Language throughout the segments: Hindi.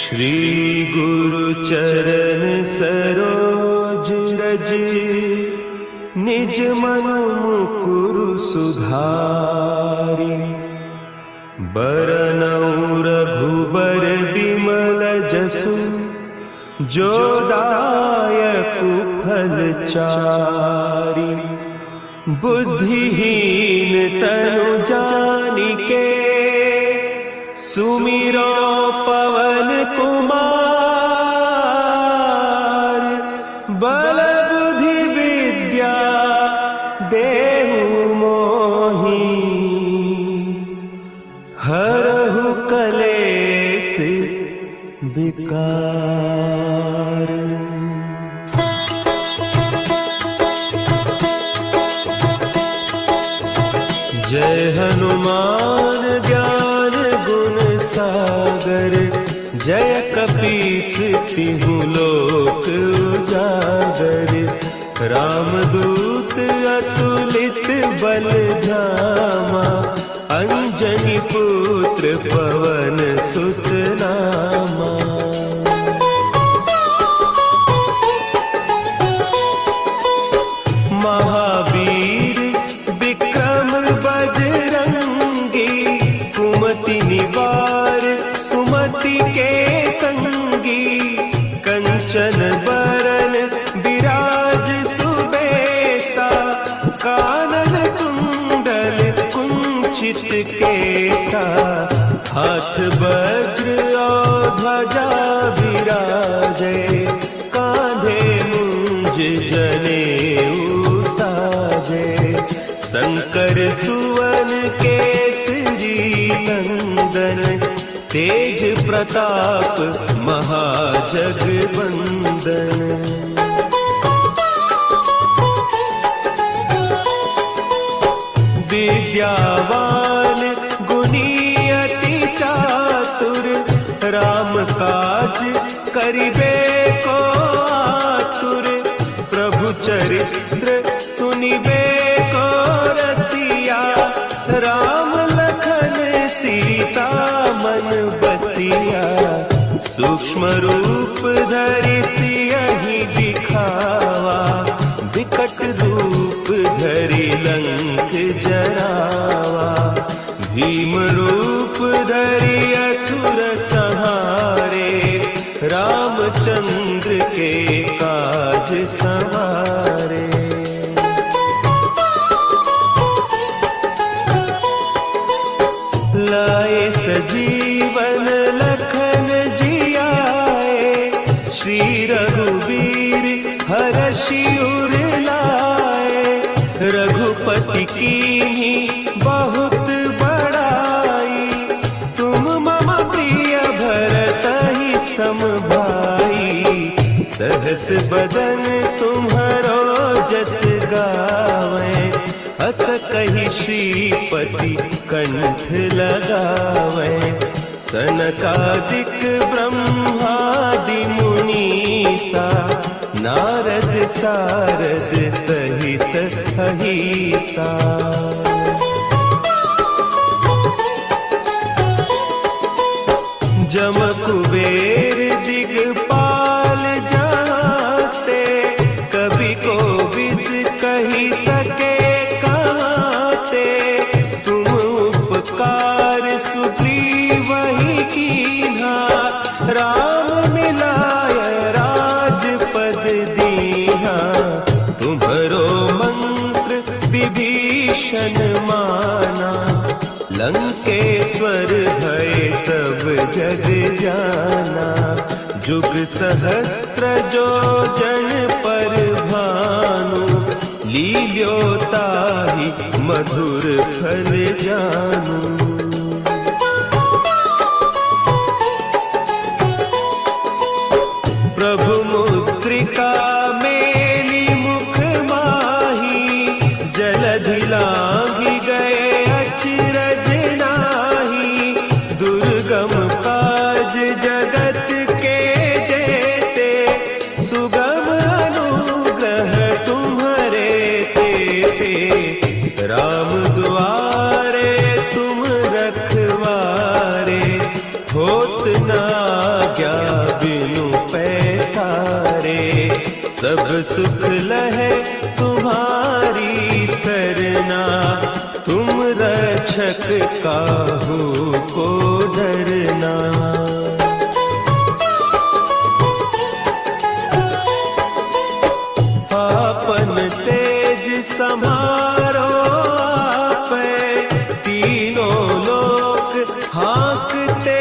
श्री गुरु चरण सरोज रज, निज मन मुकुरु सुधारि। बरनउँ रघुबर बिमल जसु, जो दायकु फल चारि। बुद्धिहीन तनु जानिके, सुमिरो पवन कुमार। बल बुद्धि विद्या देहु मोहि, हरहु कलेस विकार। जय हनुमान ज्ञान गुण सागर, जय कपीस तिहु लोक उजागर। रामदूत अतुलित बल धामा, अंजनी पुत्र पवन सुत नामा। महावीर विक्रम बजरंगी, कुमति निवार सुमति के संगी। कंचन बरन विराज सुबेसा, कानन कुंडल कुंचित केसा। हाथ वज्र और ध्वजा विराजे, कांधे मुंज जनेऊ साजे। शंकर सुवन केसरी नंदन, तेज प्रताप महाजगवंदन। विद्यावान गुणी अति चातुर, राम काज करिबे को आतुर। प्रभु चरित्र सुनिबे को रसिया, राम लखन सीता मन बसिया। सूक्ष्म रूप धरि सियहि दिखावा, विकट रूप धरि लंक जरावा। भीम रूप धरि असुर संहारे, रामचंद्र के काज सवारे। लाए सजीवन लखन जियाए, श्री रघुवीर हरषि उर लाए। रघुपति कीन्ही बहुत बड़ाई, तुम मम प्रिय भरतहि सम भाई। सहस बदन तुम्हरो जस गावें, हस कहि श्रीपति कंठ लगावें। सनकादिक ब्रह्मादि मुनीसा, नारद सारद सहित अहीसा। जम कुबेर दिगपाल जाते, कवि कोविद कहि सके कहते। तुम उपकार सुग्रीवहि कीन्हा, राम मिलाय राजपद दीन्हा। तुम्हरो मंत्र विभीषण माना, लंकेश्वर भय सब जग जाना। जुग सहस्त्र जो जन पर भानु, लील्यो ताहि मधुर फल जानू। प्रभु मुद्रिका मेली मुख माही, जलधि लांघि गए अचरज नाही। दुर्गम काज जगत के जेते, सुगम अनुग्रह तुम्हरे तेते। राम दुआरे तुम सब सुख लहे तुम्हारी सरना, तुम रक्षक काहू को डरना। आपन तेज समारो आपे, तीनों लोक हाँकते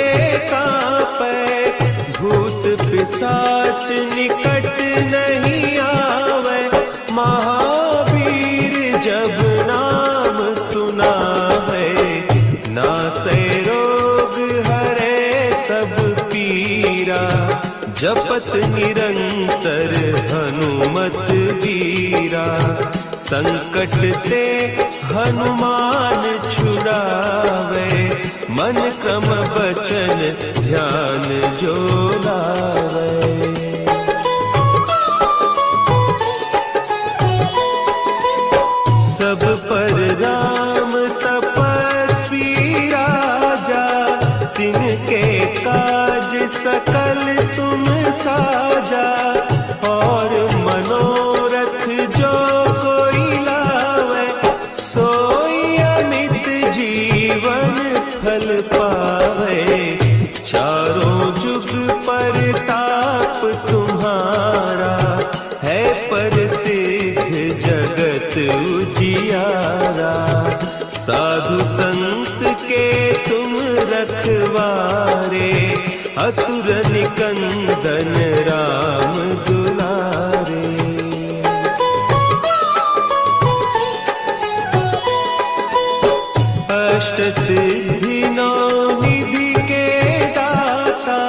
कांपे। भूत पिशाच निकट नहीं आवे, महावीर जब नाम सुनावे। नासै रोग हरे सब पीरा, जपत निरंतर हनुमत वीरा। संकट ते हनुमान छुड़ावे, मन क्रम बचन ध्यान जो लावे। सब पर राम तपस्वी राजा, तिनके काज सकल तुम साजा। और मनोरथ जो कोई लावे, सोई अमित जीवन फल पावे। चारों जुग परताप तुम्हारा, है प्रसिद्ध जगत उजियारा। साधु संत के तुम रखवारे, असुर निकंदन राम दुलारे। अष्ट सिद्धि नौ निधि के दाता,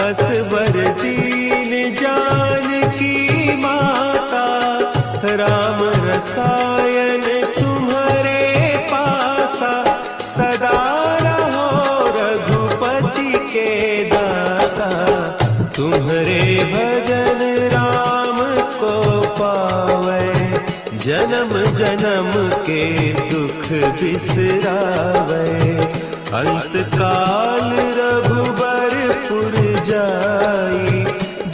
असवर दीन जानकी माता। राम रसायन तुम्हारे पासा, सदा रहो रघुपति के दासा। तुम्हारे भजन राम को पावे, जन्म जन्म के दुख बिसरावे। अंत काल रघुबरपुर जाई,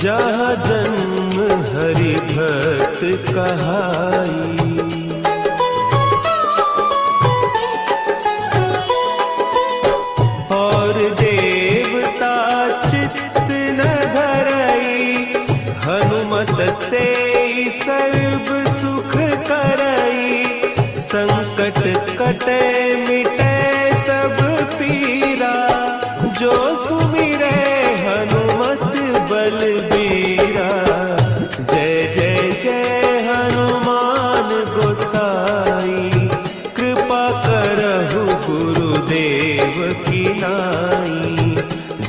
जहाँ जन्म हरि भक्त कहाई। और देवता चित्त न धरई, हनुमत से सर्व सुख करई। संकट कटे मिटे सब पीरा, जो सुमिरे हनुमत बलबीरा। जय जय जय हनुमान गोसाई, कृपा करहु गुरुदेव की नाई।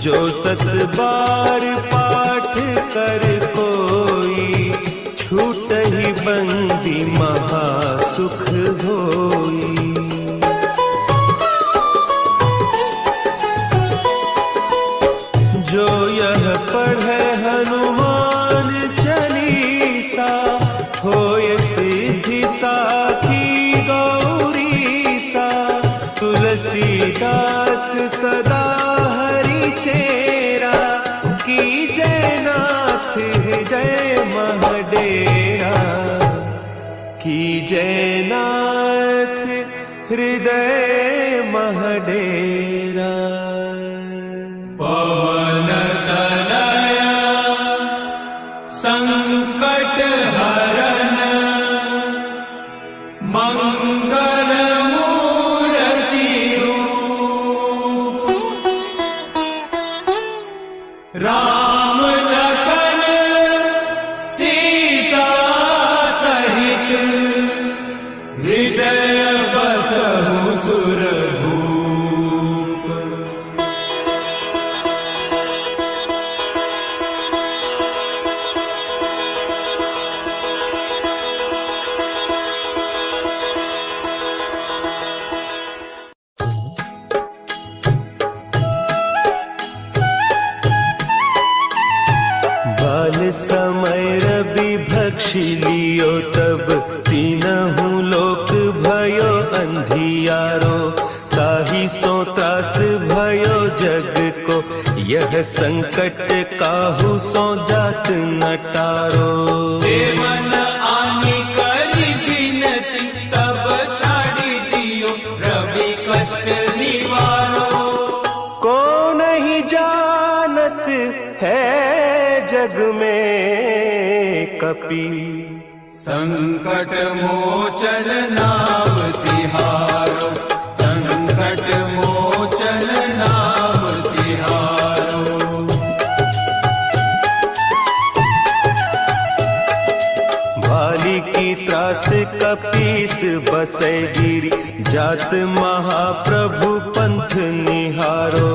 जो सत बार पाठ कर कोई, छूटहि बंदी महासुख होई। जो यह पढ़े हनुमान चालीसा, होय सिद्धि साखी गौरीसा। तुलसीदास सदा हरि चेरा, की जय नाथ हृदय महडेरा। की जय नाथ हृदय महडेरा। पवन तनया संकट हरन, मंगल मूर्ति रूप। राम लखन सीता सहित, हृदय बसहु सुरभूप। को, यह संकट काहू सो जात न टारो। देवन आनी करी बिनती, तब छाड़ी दियो रवि कष्ट निवारो। को नहीं जानत है जग में कपि, संकट मोचन नाम तिहारो, संकट मोचन नाम तिहारो। भाली की त्रास कपीस बसै गिरी, जात महाप्रभु पंथ निहारो।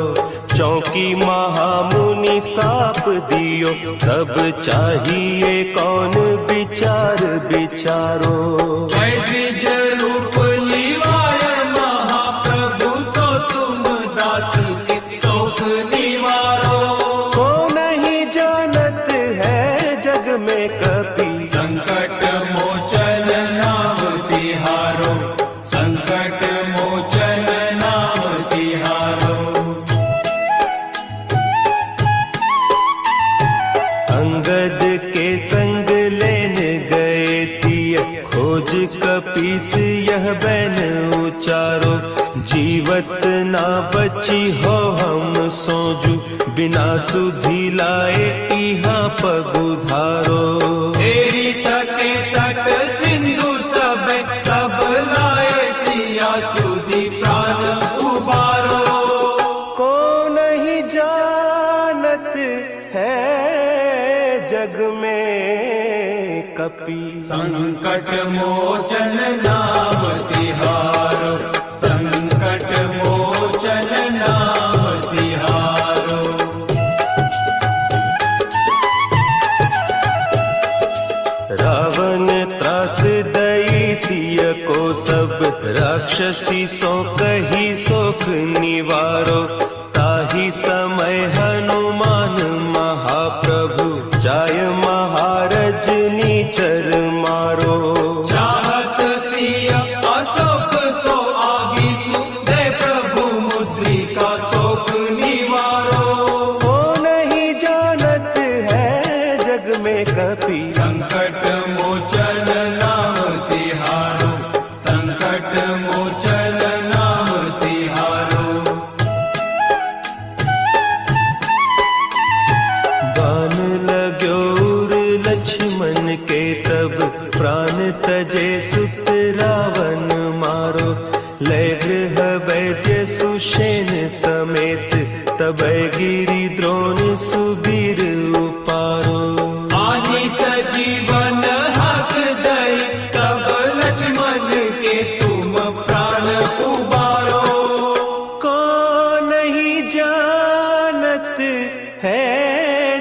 चौकी महामुनि साप दियो, तब चाहिए कौन विचार विचारो। द्विज रूप लिवाय महाप्रभु, सो तुम दास के शोक निवारो। को नहीं जानत है जग में कपि, संकट मोचन नाम तिहारो, संकट मोचन नाम तिहारो। अंगद के संग लेन गए सिय, खोज कपीस यह बैन उचारो। जीवत ना बची हो हम सोजू, बिना सुधि लाए इहाँ पगुधारो। तेरी तके तट सिंधु सब, तब लाए सिया सुधि प्राण उबारो। को नहीं जानत है जग में कपि, संकट मोचन नाम तिहारो, संकट मोचन नाम तिहारो। रावण त्रास दई सिय को सब, राक्षसी सो कही सोख निवारो। ताही समय हनुमान महाप्रभु, जाय महारज नीचर मारो। चाहत सिया अशोक सो आगीसु, दे प्रभु मुद्रिका शोक निवारो। को नहीं जानत है जग में कपि, संकट मोचन नाम तिहारो, संकट मोचन नाम तिहारो। बान लाग्यो उर लक्ष्मण के, तब प्राण तजे सुत रावण मारो। लय गृह वैद्य सुषेण समेत, तब गिरि द्रोण सुबीर उपारो। आनी सजीवन हक दई, तब लक्ष्मण के तुम प्राण उबारो। को नहीं जानत है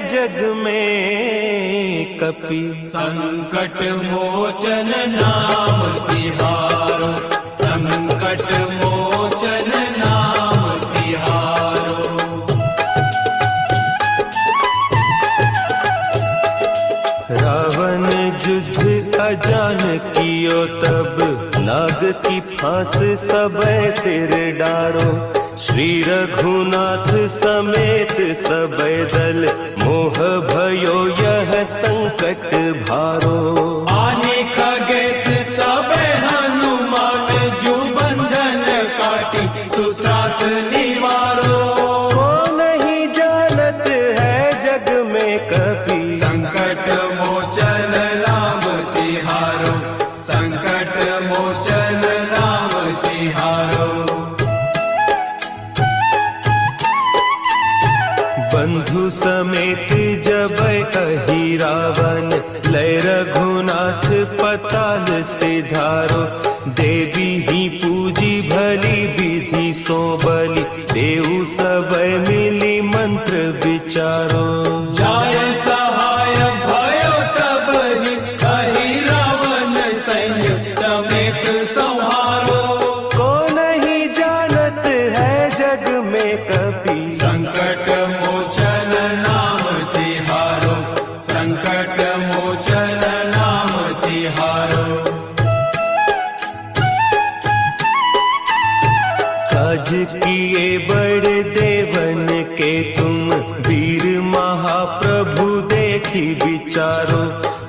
जग में कपि, संकट मोचन नाम तिहारो, संकट मोचन नाम तिहारो। रावण युद्ध अजान कियो, तब नाग की फांस सब सिर डारो। श्री रघुनाथ समेत सब दल, मोह भयो यह संकट भारो। आने खगेश तब हनुमान, जो बंधन काटी सुत्रास निवारो। को नहीं जानत है जग में कपि, संकट मोचन नाम तिहारो, संकट मोचन नाम तिहारो। बंधु समेत जब अहि रावण, लय रघुनाथ पताल सिधारो। देवी ही पूजी भली विधि सो बलि, देव सब मिली मंत्र विचारो। जाय सहाय भयो तब ही, अहि रावण सैन्य समेत संहारो। को नहीं जानत है जग में कपि, संकट मोचन नाम तिहारो, संकट मोचन नाम तिहारो। काज किए बड़ देवन के, तुम वीर महाप्रभु देखी विचारो,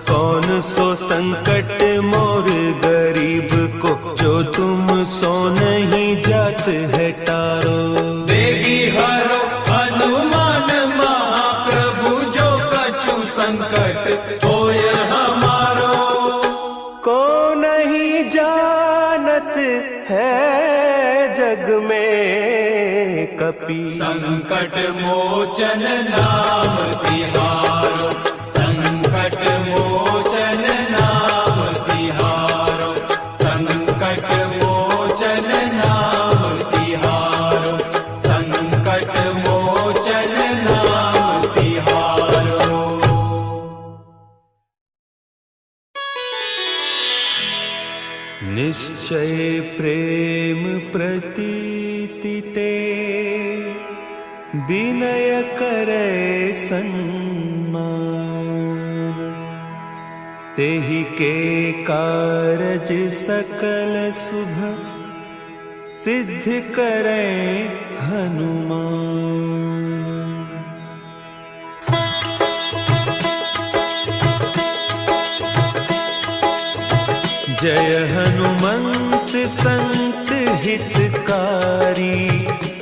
कौन सो संकट मोर गरीब को, जो तुम सो नहीं जात है टारो। देगी हरो हनुमान महाप्रभु, जो कछु संकट होय हमारो। को नहीं जानत है जग में कपि, संकट मोचन नाम तिहारो, संकट मोचन नाम तिहारो, संकट मोचन नाम तिहारो, संकट मोचन नाम तिहारो। निश्चय प्रेम प्रतीति ते, विनय करे सन्मान, तेहि के कारज सकल शुभ, सिद्ध करे हनुमान। जय हनुमंत संत हितकारी,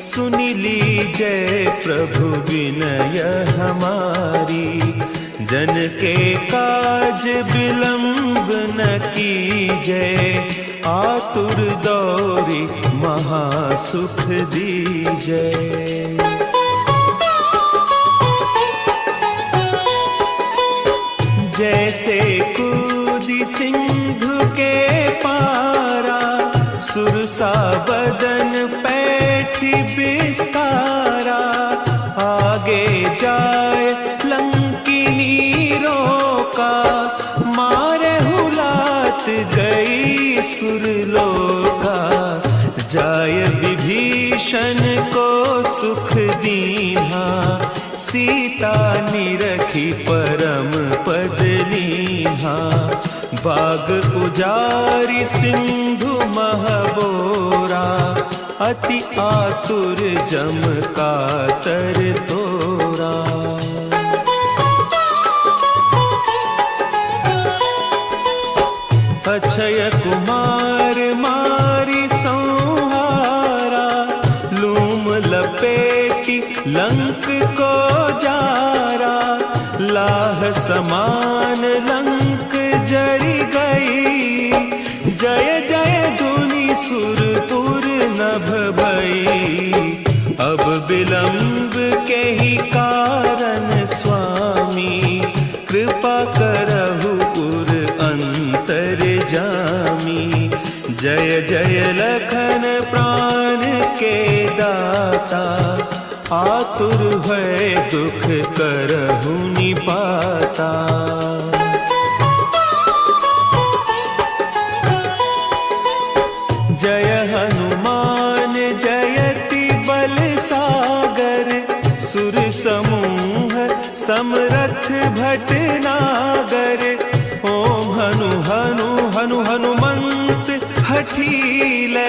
सुनि लीजय प्रभु विनय हमारी। जन के काज विलंब न कीजय, आतुर दौरी महासुख दीजय। जैसे कूदी सिंधु के पारा, सुरसा बदन पैठी बिस्तारा। आगे जाए लंकिनी रोका, मारे हुलात गई सुरलोका। जाय विभीषण को सुख दीन्हा, सीता निरखी परम पद लीन्हा। बाग उजारी सिंधु महबोरा, अति आतुर जम कातर तोरा। अक्षय कुमार मारी संहारा, लूम लपेटी लंक को जारा। लाह समान लंक जरी गई, जय जय धुनि सुरपुर नभ भई। अब विलंब के ही कारण स्वामी, कृपा करहु पुर अंतर जामी। जय जय लखन प्राण के दाता, आतुर भय दुख करहु निपाता। जय हनुमान जयति बल सागर, सुर समूह समरथ भटनागर। ओम हनु हनु हनु हनुमंत हठीले,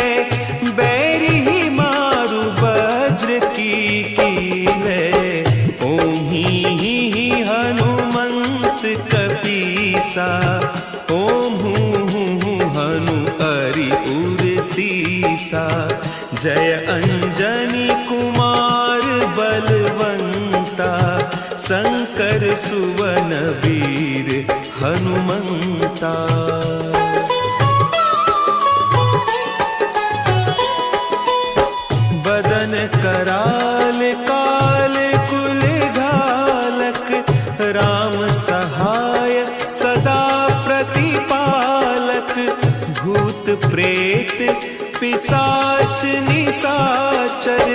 बैरी ही मारु वज्र की कीले। ओम ही हनुमंत कपीसा, ओम हूँ हनु हरि उर सीसा। जय अंजनी कुमार बलवंता, शंकर सुवन वीर हनुमंता। बदन कराल काल कुल घालक, राम सहाय सदा प्रतिपालक। भूत प्रेत पिशाच निशाचर,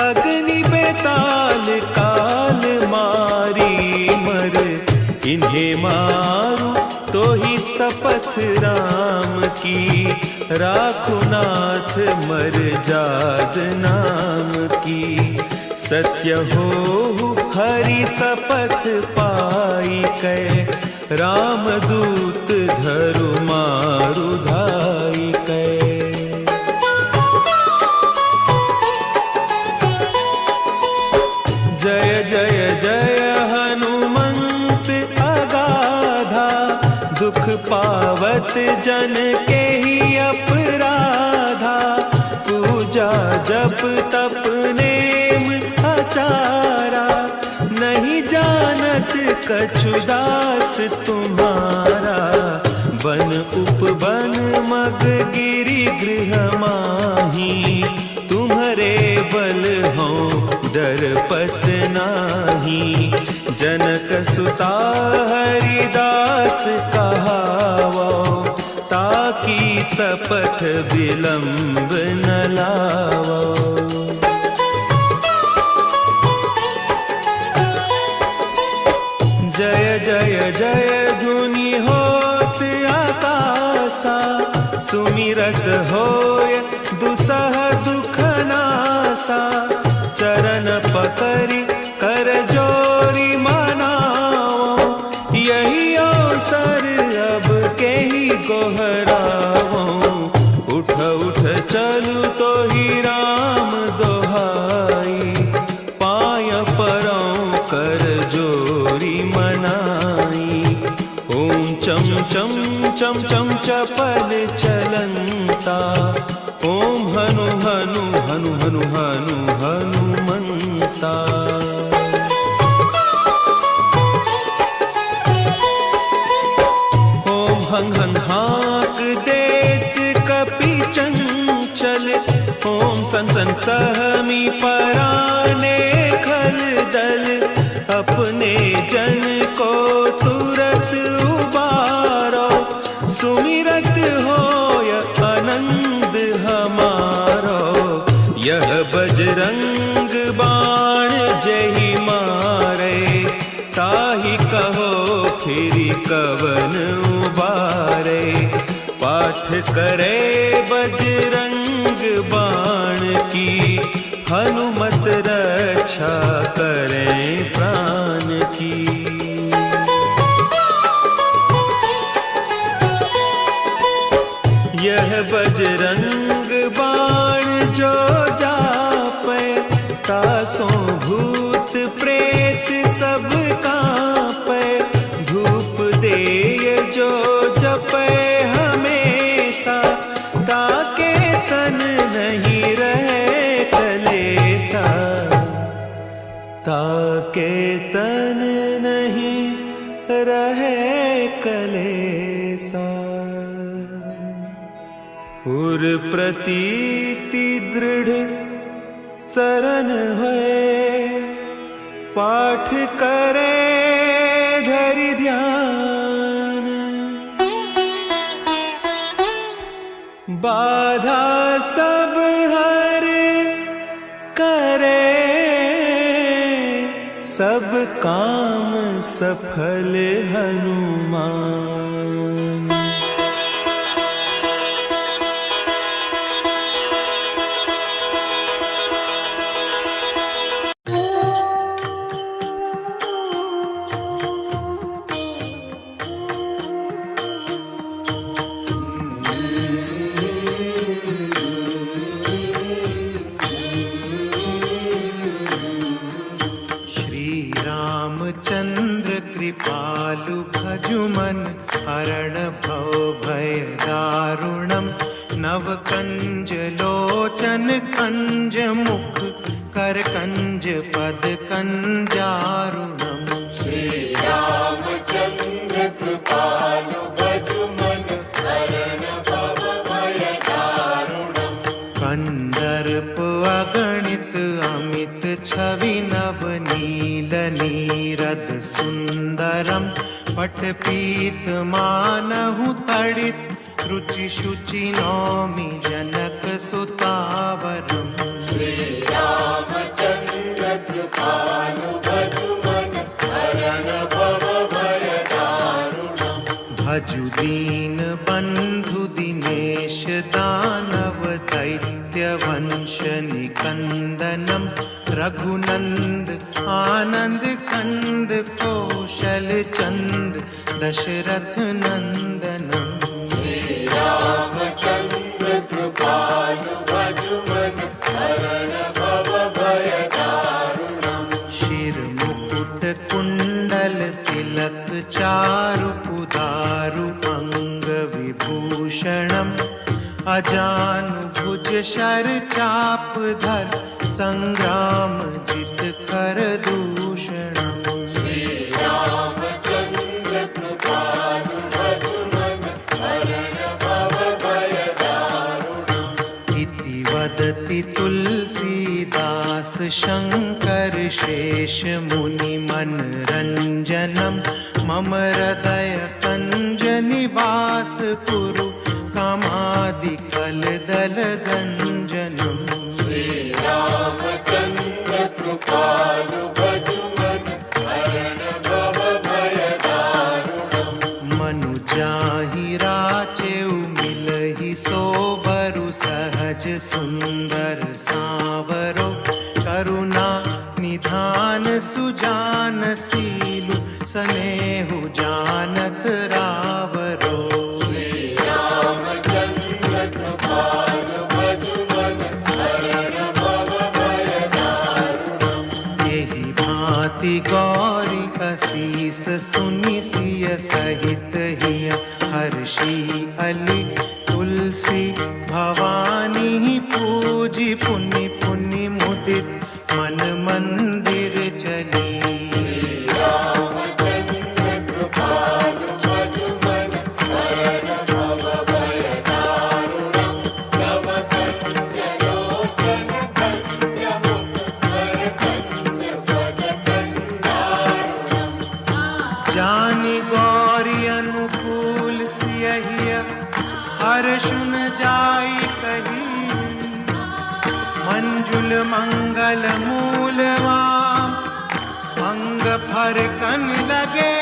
अग्नि बेताल काल मारी मर। इन्हें मारू तो ही शपथ राम की, राखुनाथ मर जाद नाम की। सत्य हो हरि शपथ पाई कै, रामदूत धरु मारु धाई कै। जय भवत जन के ही अपराधा, पूजा जप तप नेम आचारा, नहीं जानत कछु दास तुम्हारा। वन उपवन मग गिरि गृह माही, तुम्हारे बल हो डरपत नाही। जनक सुता हरिदास कहावो, ताकि सपथ विलंब न लावो। जय जय जय धुनि होत आकाशा, सुमिरत होय दुसह दुख नासा। चरण पकड़ि कर जोरी मनाओ, यही अवसर अब के ही गोहराओ। उठ उठ चलू तो ही राम दोहाई, पाय परौ कर जोरी मनाई। ओम चम चम चम चम चपल चलंता, ओम हनु हनु हनु हनु हनु हनुमंता। ओम हंग हंग हाक देत कपि चंचल, ओम सन सन सहमी पराने खल दल। अपने जन को तुरत उबारो, सुमिरत होय आनंद हमारो। यह बजरंग बाण जहि मारे, ताहि कहो फिरि कवन उबारे। पाठ करे बजरंग बाण की, हनुमत रक्षा करें प्राण की। यह बजरंग बाण जो जापै, तासों भूत प्रेत सब कांपै। धूप देय जो जपै हमेशा, ताके तन नहीं रहे कलेसा। ताके तन नहीं रहे कलेसा। उर प्रतीति दृढ़ शरण है, पाठ करे धरि ध्यान। बाधा सब हर करे, सब काम सफल हनुमान। कृपालु भजुमन हरण भव भय दारुणम। नव कंज लोचन कंज मुख कर कंज पद कंजारुणम। श्री रामचंद्र कृपालु भजुमन हरण भव भय दारुणम। कंदर्प अगणित अमित छवि नव नील नीरद सुंदरम। पट पीत मानहु तड़ित रुचि शुचि नौमि जनक सुतावरम। श्री रामचंद्र कृपालु भजुमन हरण भव भय दारुणम। भजु दीन बंधु दिनेश दानव दैत्य वंश निकंदनम। रघुनंद आनंद कंद कौशल चंद दशरथ नंदनम। श्री रामचंद्र कृपालु भजुमन हरण भव भय दारुणम। शिर मुकुट कुंडल तिलक चारु पुदारु अंग अजानुभुज शर चाप धर संग्राम जित कर दूषणम् श्री रामचंद्र कृपालु भजुमन हरण भव भय दारुणम् इति वदति तुलसीदास शंकर शेष मुनि मनरंजनम् मम हृदय कंज निवास कुरु कामादिकल दल गंजनम् श्री रामचंद्र कृपालु भजुमन हरण भव भय दारुणम् मनुजाहि राचेउ मिलहि सोबरु सहज सुंदर सावरो करुणा निधान सुजान सीलु स्नेहु जानत रावरो श्री रामचंद्र कृपालु भजुमन हरण भव भय दारुणम् यही भांति गौरी असीस सुनि सिय सहित हिय हर्षि अली तुलसी भवानी पूजी पुनि पुनि मुदित मन मंदिर चली रामचंद्र कृपालु भजुमन हरण भव भय दारुणम् नव कंचलोचन कंज मुख कर कंज पद कंदारुणम् जानि गौरी अनुकूल सियहिय हर्षुन जाई कही मंजुल मंगल मूलवाम अंग फर कन लगे